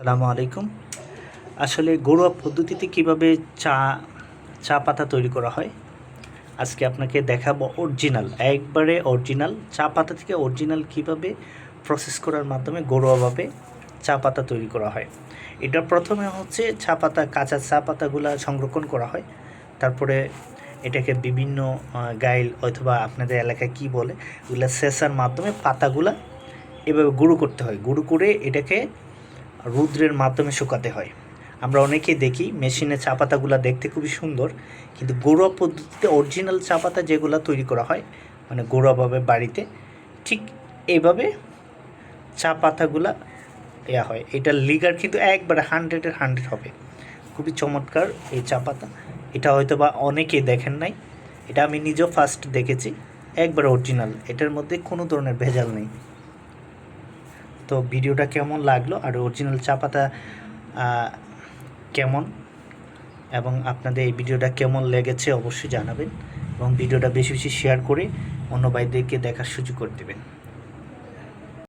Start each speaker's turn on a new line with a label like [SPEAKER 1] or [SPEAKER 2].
[SPEAKER 1] আসসালামু আলাইকুম। আসলে ঘরোয়া পদ্ধতিতে কিভাবে চা পাতা তৈরি করা হয় আজকে আপনাকে দেখাবো। একবারে অরিজিনাল চা পাতা থেকে অরিজিনাল কিভাবে প্রসেস করার মাধ্যমে ঘরোয়াভাবে চা পাতা তৈরি করা হয়। এটা প্রথমে হচ্ছে কাঁচা চা পাতাগুলো সংরক্ষণ করা হয়। তারপরে এটাকে বিভিন্ন গাইল অথবা আপনাদের এলাকায় কি বলে ওগুলো সেসার মাধ্যমে পাতাগুলা এভাবে গুঁড়ো করতে হয়। গুঁড়ো করে এটাকে রৌদ্রের মাধ্যমে শুকাতে হয়। আমরা অনেকেই দেখি মেশিনে চা পাতাগুলো দেখতে খুবই সুন্দর, কিন্তু ঘরোয়া পদ্ধতিতে অরিজিনাল চা পাতা যেগুলো তৈরি করা হয় মানে ঘরোয়াভাবে বাড়িতে, ঠিক এইভাবে চা পাতাগুলা হয়। এটার লিগার কিন্তু একবারে 100-100 হবে। খুবই চমৎকার এই চা পাতা। এটা হয়তো বা অনেকেই দেখেন নাই, এটা আমি নিজেও ফার্স্ট দেখেছি। একবার অরিজিনাল, এটার মধ্যে কোনো ধরনের ভেজাল নেই। তো ভিডিওটা কেমন লাগলো আর অরিজিনাল চা পাতা কেমন, এবং আপনাদের এই ভিডিওটা কেমন লেগেছে অবশ্যই জানাবেন, এবং ভিডিওটা বেশি বেশি শেয়ার করে অন্য ভাইদেরকে দেখার সুযোগ করে দেবেন।